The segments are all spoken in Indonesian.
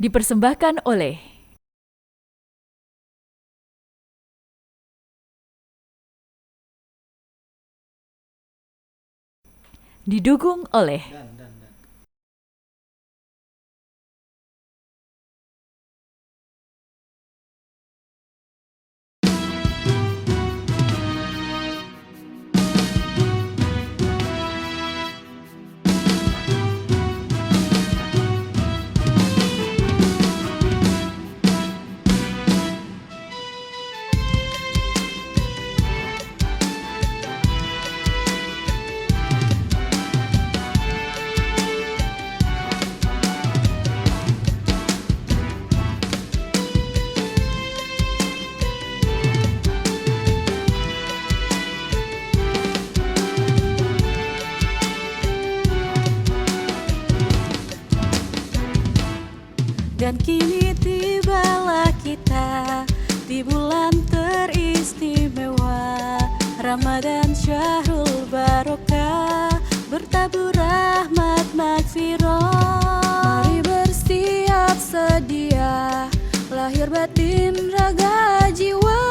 Dipersembahkan oleh didukung oleh Dan kini tibalah kita di bulan teristimewa Ramadan Syahrul Barokah, bertabur rahmat magfirah. Mari bersiap sedia, lahir batin raga jiwa,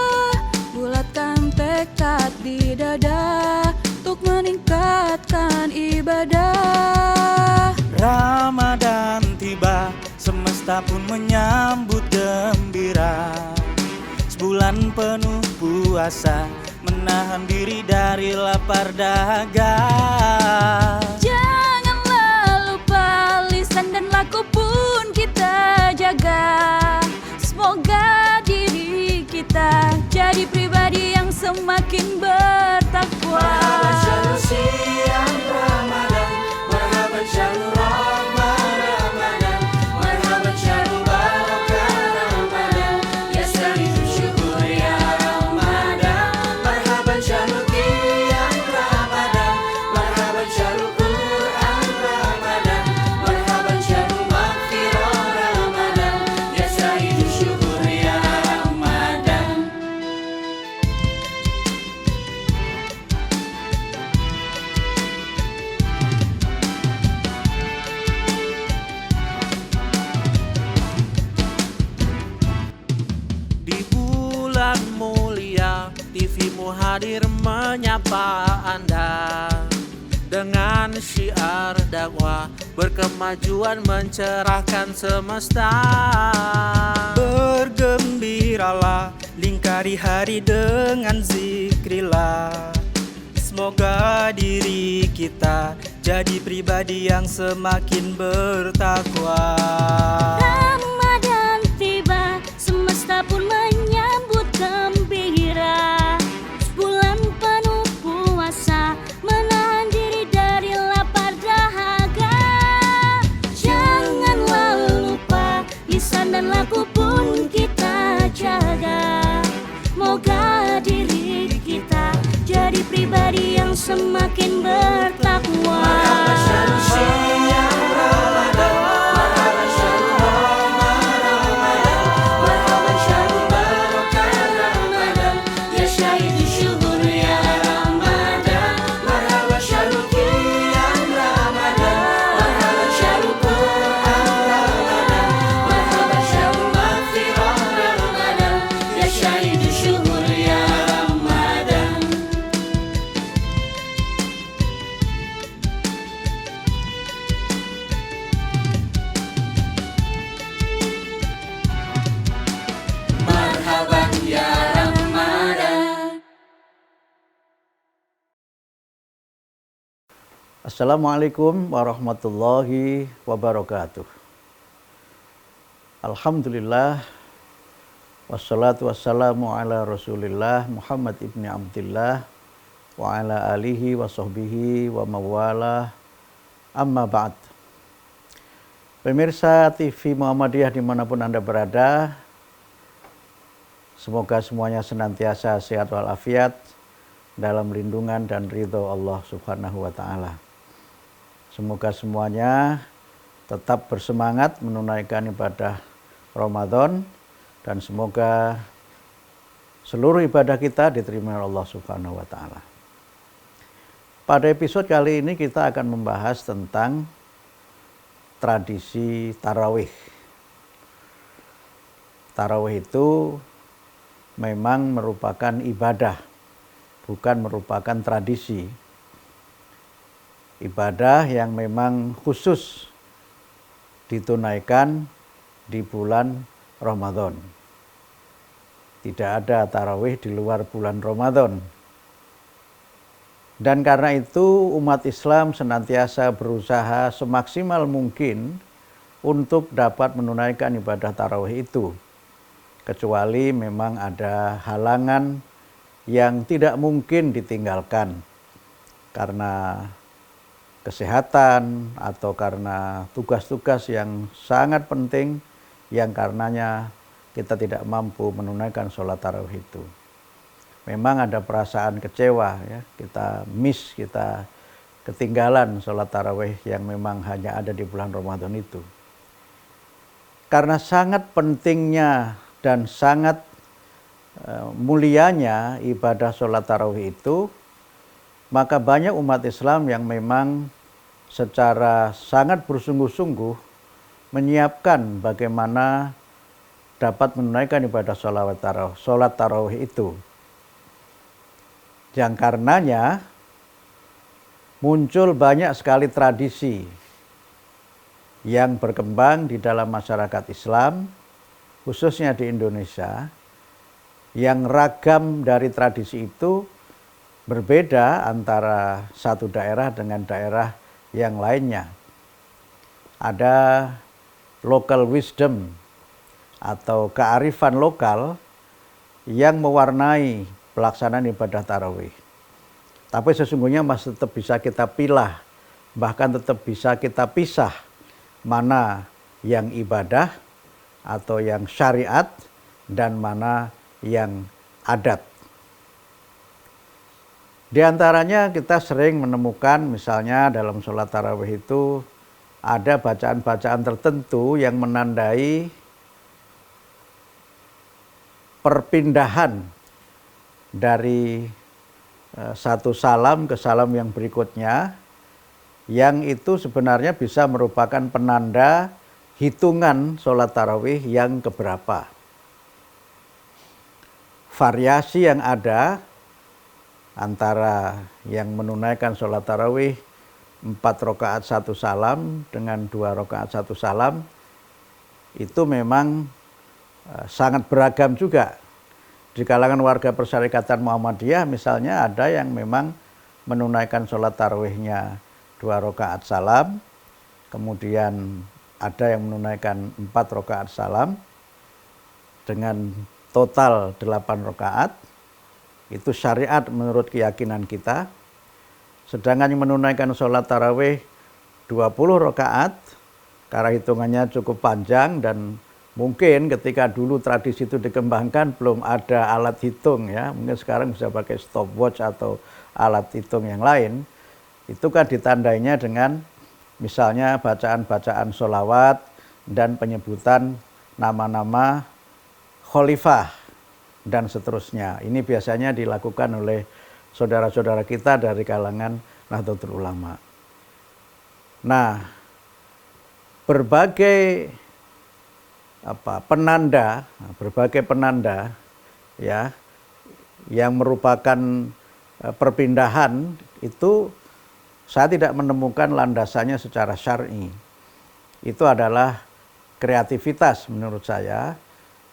bulatkan tekad di dada untuk meningkatkan ibadah. Ramadan tiba, semesta pun menyambut gembira. Sebulan penuh puasa, menahan diri dari lapar dahaga. Janganlah lupa lisan dan laku pun kita jaga. Semoga diri kita jadi pribadi yang semakin bertakwa. Marhaban syahrul siang Ramadan, marhaban syahrul rahmah Ramadan, marhaban syahrul barakah Ramadan, ya sayyidu syukur ya Ramadan. Marhaban syahrul qiyam Ramadan, marhaban syahrul Quran Ramadan, marhaban syahrul maghfirah Ramadan, ya sayyidu syukur ya Ramadan. Di bulan mulia, TV-mu hadir menyapa Anda dengan syiar dakwah, berkemajuan mencerahkan semesta. Bergembiralah, lingkari hari dengan zikrillah. Semoga diri kita jadi pribadi yang semakin bertakwa. Ramadan tiba, semesta pun menyambut gembira. Sebulan penuh puasa, menahan diri dari lapar dahaga. Janganlah lupa, lisan dan laku pun kita jaga. Moga diri kita jadi pribadi yang semakin bertakwa. Marhaban syahrul siang Ramadan, marhaban syahrul rahmah Ramadan, marhaban syahrul barakah Ramadan, ya sayyidu syukur ya Ramadan. Marhaban syahrul qiyam Ramadan, marhaban syahrul Quran Ramadan, marhaban syahrul maghfirah Ramadan, ya sayyidu syukur ya Ramadan. Marhaban ya Ramadan. Assalamualaikum warahmatullahi wabarakatuh. Alhamdulillah, wassalatu wassalamu ala rasulillah Muhammad ibni Abdillah wa ala alihi wa sahbihi wa mawalah, amma ba'd. Pemirsa TV Muhammadiyah dimanapun Anda berada, semoga semuanya senantiasa sehat walafiat dalam lindungan dan ridho Allah Subhanahu wa Ta'ala. Semoga semuanya tetap bersemangat menunaikan ibadah Ramadan, dan semoga seluruh ibadah kita diterima oleh Allah Subhanahu wa Ta'ala. Pada episode kali ini kita akan membahas tentang tradisi tarawih. tarawih itu memang merupakan ibadah, bukan merupakan tradisi. Ibadah yang memang khusus ditunaikan di bulan Ramadan. Tidak ada tarawih di luar bulan Ramadan. Dan karena itu umat Islam senantiasa berusaha semaksimal mungkin untuk dapat menunaikan ibadah tarawih itu. Kecuali memang ada halangan yang tidak mungkin ditinggalkan karena kesehatan atau karena tugas-tugas yang sangat penting yang karenanya kita tidak mampu menunaikan sholat tarawih itu. Memang ada perasaan kecewa ya, kita ketinggalan sholat tarawih yang memang hanya ada di bulan Ramadan itu. Karena sangat pentingnya dan sangat mulianya ibadah sholat tarawih itu, maka banyak umat Islam yang memang secara sangat bersungguh-sungguh menyiapkan bagaimana dapat menunaikan ibadah sholat tarawih itu. Yang karenanya muncul banyak sekali tradisi yang berkembang di dalam masyarakat Islam, khususnya di Indonesia, yang ragam dari tradisi itu berbeda antara satu daerah dengan daerah yang lainnya. Ada local wisdom atau kearifan lokal yang mewarnai pelaksanaan ibadah tarawih. Tapi sesungguhnya masih tetap bisa kita pilah, bahkan tetap bisa kita pisah mana yang ibadah atau yang syariat dan mana yang adat. Di antaranya kita sering menemukan misalnya dalam sholat tarawih itu ada bacaan-bacaan tertentu yang menandai perpindahan dari satu salam ke salam yang berikutnya, yang itu sebenarnya bisa merupakan penanda hitungan sholat tarawih yang keberapa. Variasi yang ada antara yang menunaikan sholat tarawih 4 rakaat 1 salam dengan 2 rakaat 1 salam itu memang sangat beragam juga. Di kalangan warga Persyarikatan Muhammadiyah misalnya ada yang memang menunaikan sholat tarawihnya 2 rakaat salam, kemudian ada yang menunaikan 4 rakaat salam dengan total 8 rakaat. Itu syariat menurut keyakinan kita. Sedangkan yang menunaikan sholat tarawih 20 rakaat, karena hitungannya cukup panjang dan mungkin ketika dulu tradisi itu dikembangkan belum ada alat hitung ya, mungkin sekarang bisa pakai stopwatch atau alat hitung yang lain. Itu kan ditandainya dengan misalnya bacaan-bacaan sholawat dan penyebutan nama-nama khalifah dan seterusnya. Ini biasanya dilakukan oleh saudara-saudara kita dari kalangan Nahdlatul Ulama. Nah, berbagai penanda ya yang merupakan perpindahan itu saya tidak menemukan landasannya secara syar'i. Itu adalah kreativitas menurut saya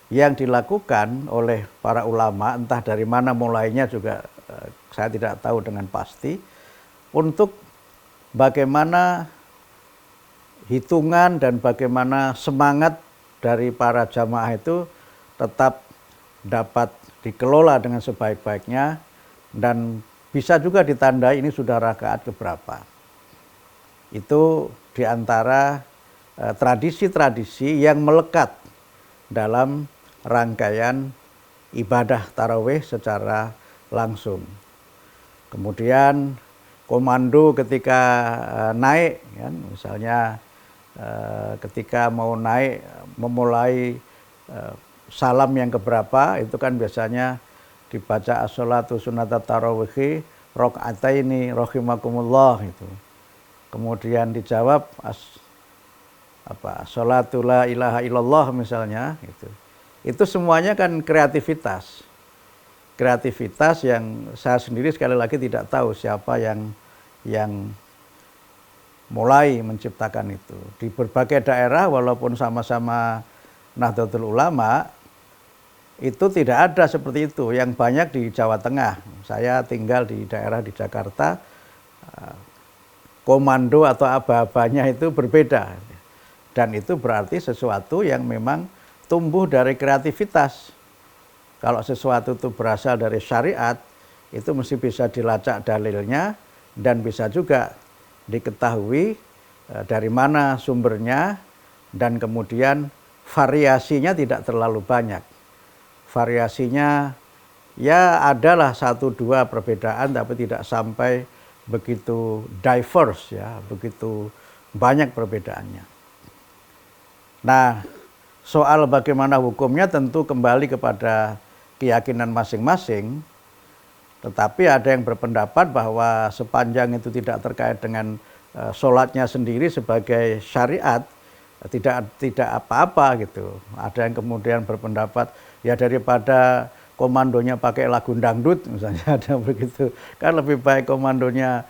yang dilakukan oleh para ulama, entah dari mana mulainya juga saya tidak tahu dengan pasti, untuk bagaimana hitungan dan bagaimana semangat dari para jamaah itu tetap dapat dikelola dengan sebaik-baiknya dan bisa juga ditandai ini sudah rakaat keberapa. Itu diantara tradisi-tradisi yang melekat dalam rangkaian ibadah tarawih secara langsung. Kemudian komando ketika naik, kan, misalnya ketika mau naik memulai salam yang keberapa itu kan biasanya dibaca as-sholatu sunnatat tarawih rakaataini rahimakumullah itu. Kemudian dijawab sholatu la ilaha illallah misalnya itu. itu semuanya kan kreativitas. Kreativitas yang saya sendiri sekali lagi tidak tahu siapa yang mulai menciptakan itu. Di berbagai daerah walaupun sama-sama Nahdlatul Ulama, itu tidak ada seperti itu. Yang banyak di Jawa Tengah. Saya tinggal di daerah di Jakarta, komando atau aba-abanya itu berbeda. Dan itu berarti sesuatu yang memang tumbuh dari kreativitas. Kalau sesuatu itu berasal dari syariat, itu mesti bisa dilacak dalilnya dan bisa juga diketahui dari mana sumbernya dan kemudian variasinya tidak terlalu banyak. Variasinya ya adalah 1-2 perbedaan tapi tidak sampai begitu diverse ya, begitu banyak perbedaannya. Nah, soal bagaimana hukumnya tentu kembali kepada keyakinan masing-masing, tetapi ada yang berpendapat bahwa sepanjang itu tidak terkait dengan sholatnya sendiri sebagai syariat, tidak apa-apa gitu. Ada yang kemudian berpendapat ya daripada komandonya pakai lagu dangdut misalnya, ada begitu, kan lebih baik komandonya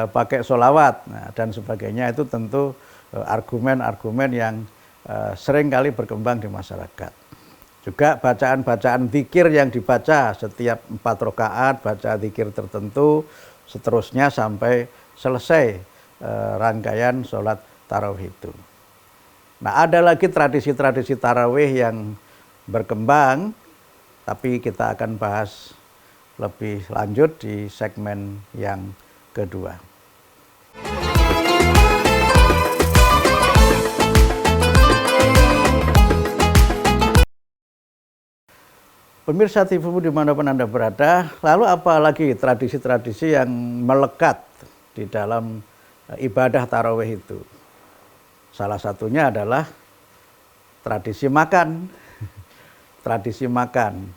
pakai sholawat dan sebagainya. Itu tentu argumen-argumen yang sering kali berkembang di masyarakat. Juga bacaan-bacaan zikir yang dibaca setiap 4 rakaat, baca zikir tertentu, seterusnya sampai selesai rangkaian sholat tarawih itu. Nah, ada lagi tradisi-tradisi tarawih yang berkembang, tapi kita akan bahas lebih lanjut di segmen yang kedua. Pemirsa TV dimanapun Anda berada, lalu apa lagi tradisi-tradisi yang melekat di dalam ibadah tarawih itu? Salah satunya adalah tradisi makan. Tradisi makan.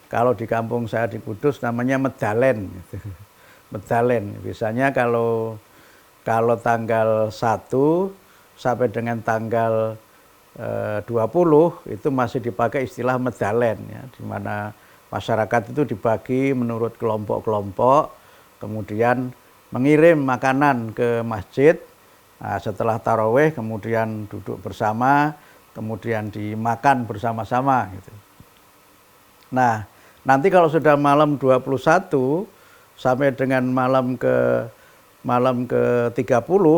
Kalau di kampung saya di Kudus namanya medalen. Medalen. Biasanya kalau tanggal 1 sampai dengan tanggal 20 itu masih dipakai istilah medalen ya, di mana masyarakat itu dibagi menurut kelompok-kelompok, kemudian mengirim makanan ke masjid. Nah, setelah tarawih kemudian duduk bersama, kemudian dimakan bersama-sama gitu. Nah, nanti kalau sudah malam 21 sampai dengan malam ke 30,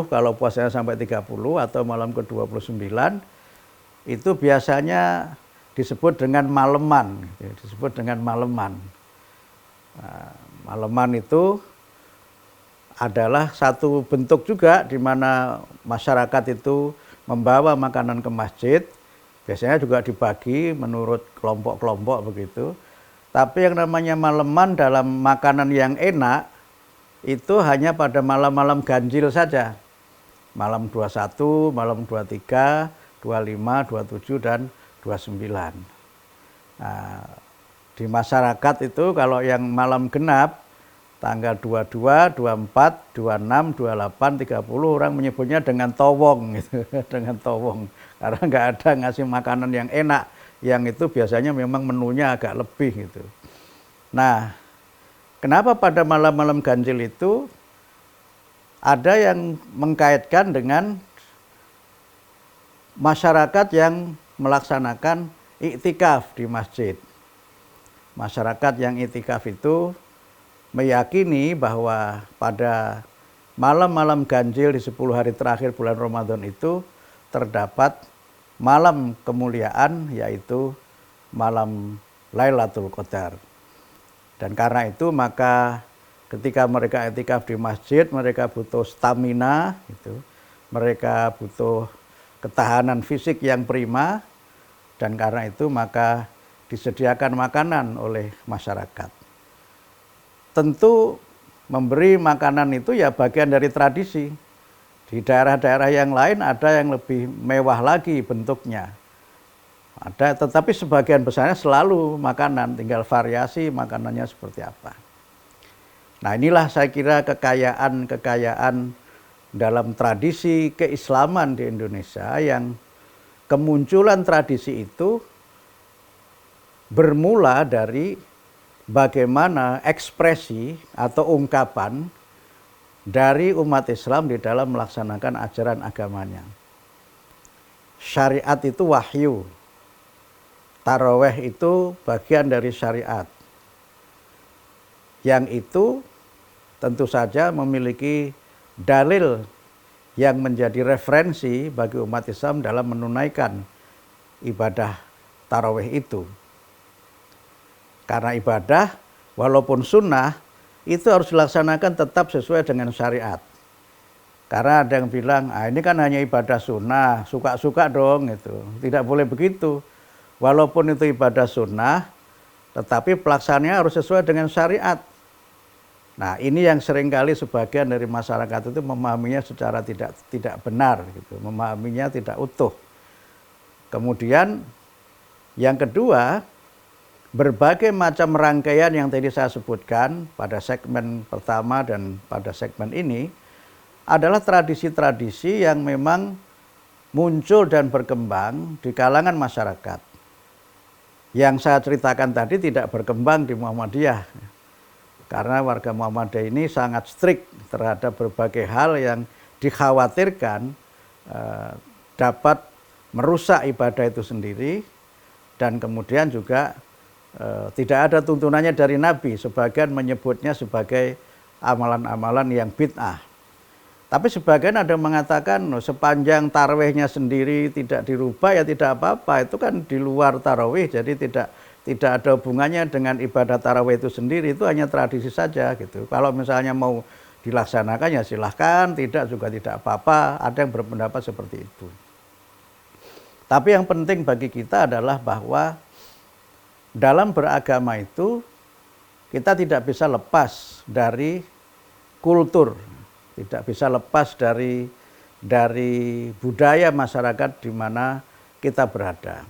kalau puasanya sampai 30 atau malam ke 29, itu biasanya disebut dengan maleman, disebut dengan maleman. Nah, maleman itu adalah satu bentuk juga di mana masyarakat itu membawa makanan ke masjid, biasanya juga dibagi menurut kelompok-kelompok begitu. Tapi yang namanya maleman dalam makanan yang enak itu hanya pada malam-malam ganjil saja. Malam 21, malam 23, 25, 27, dan 29. Nah, di masyarakat itu kalau yang malam genap, tanggal 22, 24, 26, 28, 30, orang menyebutnya dengan towong gitu. Dengan towong, karena nggak ada ngasih makanan yang enak, yang itu biasanya memang menunya agak lebih gitu. Nah, kenapa pada malam-malam ganjil itu ada yang mengkaitkan dengan masyarakat yang melaksanakan iktikaf di masjid. Masyarakat yang iktikaf itu meyakini bahwa pada malam-malam ganjil di 10 hari terakhir bulan Ramadan itu terdapat malam kemuliaan, yaitu malam Lailatul Qadar. Dan karena itu maka ketika mereka iktikaf di masjid, mereka butuh stamina gitu. Mereka butuh ketahanan fisik yang prima, dan karena itu maka disediakan makanan oleh masyarakat. Tentu memberi makanan itu ya bagian dari tradisi. Di daerah-daerah yang lain ada yang lebih mewah lagi bentuknya. Ada, tetapi sebagian besarnya selalu makanan, tinggal variasi makanannya seperti apa. Nah, inilah saya kira kekayaan dalam tradisi keislaman di Indonesia, yang kemunculan tradisi itu bermula dari bagaimana ekspresi atau ungkapan dari umat Islam di dalam melaksanakan ajaran agamanya. Syariat itu wahyu, taraweh itu bagian dari syariat, yang itu tentu saja memiliki dalil yang menjadi referensi bagi umat Islam dalam menunaikan ibadah taraweh itu. Karena ibadah walaupun sunnah itu harus dilaksanakan tetap sesuai dengan syariat. Karena ada yang bilang, ini kan hanya ibadah sunnah, suka-suka dong itu. Tidak boleh begitu. Walaupun itu ibadah sunnah, tetapi pelaksanaannya harus sesuai dengan syariat. Nah, ini yang seringkali sebagian dari masyarakat itu memahaminya secara tidak benar, gitu. Memahaminya tidak utuh. Kemudian yang kedua, berbagai macam rangkaian yang tadi saya sebutkan pada segmen pertama dan pada segmen ini adalah tradisi-tradisi yang memang muncul dan berkembang di kalangan masyarakat. Yang saya ceritakan tadi tidak berkembang di Muhammadiyah. Karena warga Muhammadiyah ini sangat strict terhadap berbagai hal yang dikhawatirkan dapat merusak ibadah itu sendiri, dan kemudian juga tidak ada tuntunannya dari Nabi. Sebagian menyebutnya sebagai amalan-amalan yang bid'ah. Tapi sebagian ada yang mengatakan sepanjang tarawihnya sendiri tidak dirubah ya tidak apa-apa, itu kan di luar tarawih, jadi tidak ada hubungannya dengan ibadah tarawih itu sendiri, itu hanya tradisi saja gitu. Kalau misalnya mau dilaksanakan ya silahkan, tidak juga tidak apa-apa, ada yang berpendapat seperti itu. Tapi yang penting bagi kita adalah bahwa dalam beragama itu kita tidak bisa lepas dari kultur, tidak bisa lepas dari budaya masyarakat di mana kita berada.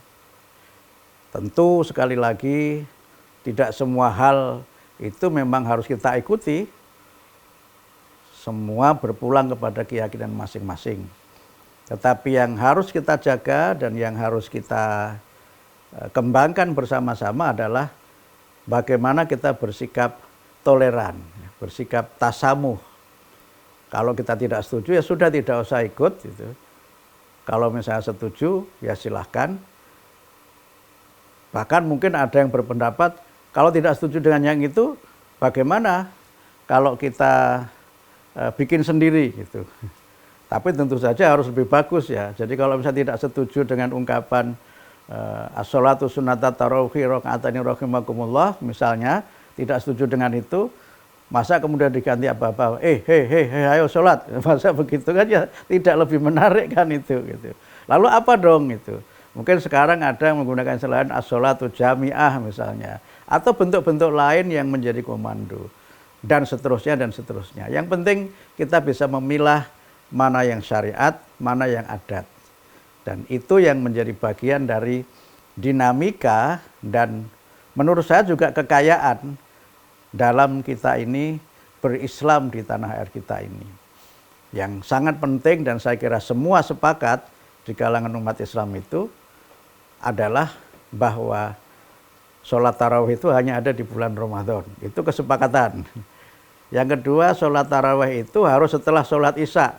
Tentu sekali lagi tidak semua hal itu memang harus kita ikuti. Semua berpulang kepada keyakinan masing-masing. Tetapi yang harus kita jaga dan yang harus kita kembangkan bersama-sama adalah bagaimana kita bersikap toleran, bersikap tasamuh. Kalau kita tidak setuju ya sudah tidak usah ikut gitu. Kalau misalnya setuju ya silahkan. Bahkan mungkin ada yang berpendapat kalau tidak setuju dengan yang itu bagaimana kalau kita bikin sendiri gitu. Tapi tentu saja harus lebih bagus ya. Jadi kalau misalnya tidak setuju dengan ungkapan as-sholatu sunnatat tarawih raka'atani rahimakumullah misalnya, tidak setuju dengan itu, masa kemudian diganti apa-apa, ayo sholat, masa begitu kan ya tidak lebih menarik kan itu gitu. Lalu apa dong itu? Mungkin sekarang ada yang menggunakan selain as-sholatu jami'ah misalnya, atau bentuk-bentuk lain yang menjadi komando, dan seterusnya dan seterusnya. Yang penting kita bisa memilah mana yang syariat, mana yang adat. Dan itu yang menjadi bagian dari dinamika dan menurut saya juga kekayaan dalam kita ini berislam di tanah air kita ini. Yang sangat penting dan saya kira semua sepakat di kalangan umat Islam itu adalah bahwa sholat tarawih itu hanya ada di bulan Ramadan. Itu kesepakatan. Yang kedua, sholat tarawih itu harus setelah sholat isya.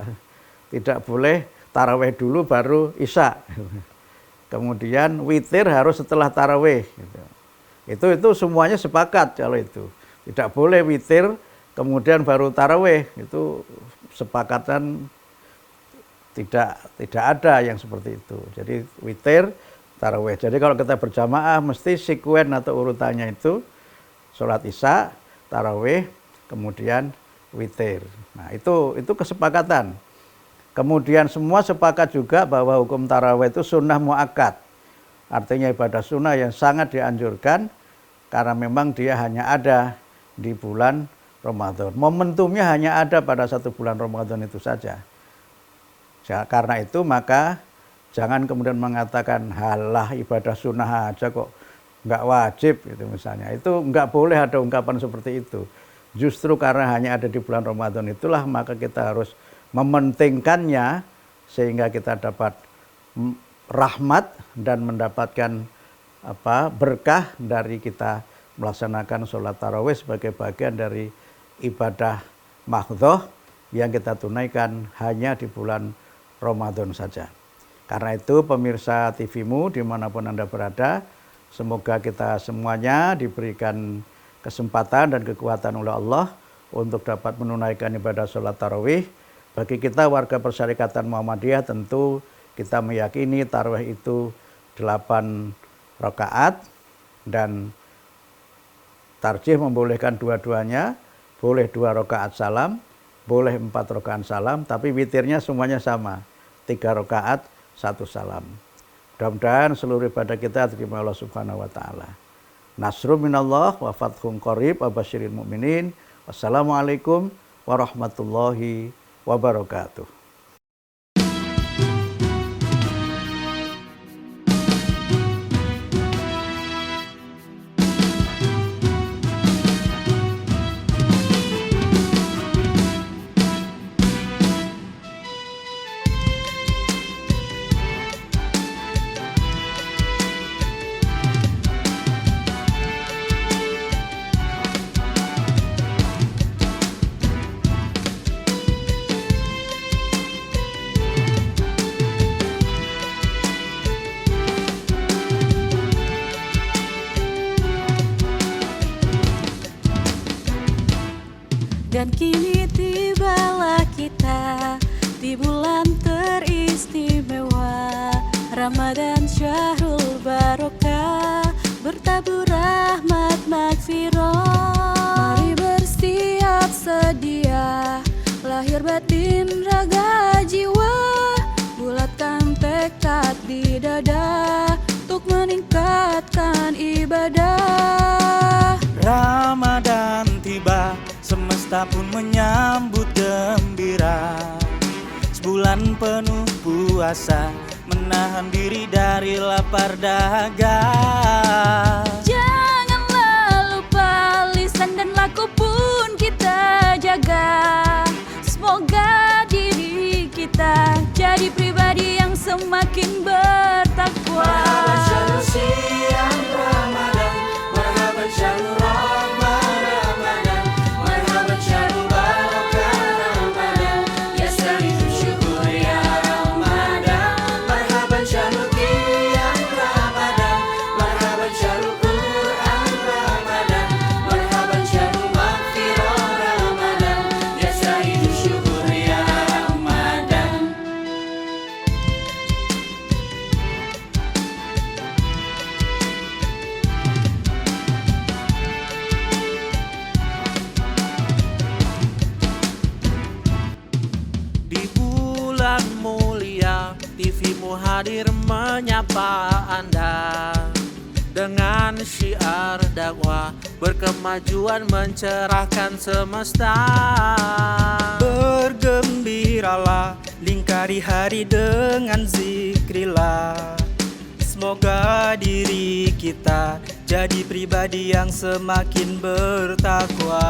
Tidak boleh tarawih dulu baru isya. Kemudian witir harus setelah tarawih. Itu semuanya sepakat kalau itu. Tidak boleh witir kemudian baru tarawih. Itu sepakatan tidak ada yang seperti itu. Jadi witir, tarawih. Jadi kalau kita berjamaah mesti sekuen atau urutannya itu sholat isya, tarawih, kemudian witir. Nah itu kesepakatan. Kemudian semua sepakat juga bahwa hukum tarawih itu sunnah muakkad. Artinya ibadah sunnah yang sangat dianjurkan karena memang dia hanya ada di bulan Ramadan. Momentumnya hanya ada pada satu bulan Ramadan itu saja. Karena itu maka jangan kemudian mengatakan halah ibadah sunnah aja kok nggak wajib gitu misalnya. Itu nggak boleh ada ungkapan seperti itu. Justru karena hanya ada di bulan Ramadan itulah maka kita harus mementingkannya sehingga kita dapat rahmat dan mendapatkan berkah dari kita melaksanakan sholat tarawih sebagai bagian dari ibadah mahdhoh yang kita tunaikan hanya di bulan Ramadan saja. Karena itu pemirsa TV-mu dimanapun Anda berada, semoga kita semuanya diberikan kesempatan dan kekuatan oleh Allah untuk dapat menunaikan ibadah sholat tarawih. Bagi kita warga Persyarikatan Muhammadiyah tentu kita meyakini tarawih itu 8 rakaat dan tarjih membolehkan dua-duanya, boleh 2 rakaat salam, boleh 4 rakaat salam, tapi witirnya semuanya sama, 3 rakaat 1 salam. Mudah-mudahan seluruh ibadah kita diterima Allah Subhanahu wa taala. Nasrun minallah wa fathun qarib wa basyiril mu'minin. Wassalamualaikum warahmatullahi wabarakatuh. Dan kini tibalah kita di bulan teristimewa Ramadan Syahrul Barokah, bertabur rahmat magfirah. Mari bersiap sedia, lahir batin raga jiwa, bulatkan tekad di dada untuk meningkatkan ibadah. Ramadan tiba, semesta pun menyambut gembira. Sebulan penuh puasa, menahan diri dari lapar dahaga. Janganlah lupa lisan dan laku pun kita jaga. Semoga diri kita jadi pribadi yang semakin bertakwa. Marhaban syahrul siam Ramadan, marhaban syahrul rahmah Ramadan, marhaban syahrul barakah Ramadan, yastaridu syukur ya Ramadan, marhaban syahrul qiyam Ramadan, marhaban syahrul Quran Ramadan, marhaban syahrul maghfirah Ramadan, yastaridu syukur ya Ramadan. Di bulan mulia, TV-mu hadir menyapa Anda dengan syiar dakwah, berkemajuan mencerahkan semesta. Bergembiralah, lingkari hari dengan zikrillah. Semoga diri kita jadi pribadi yang semakin bertakwa.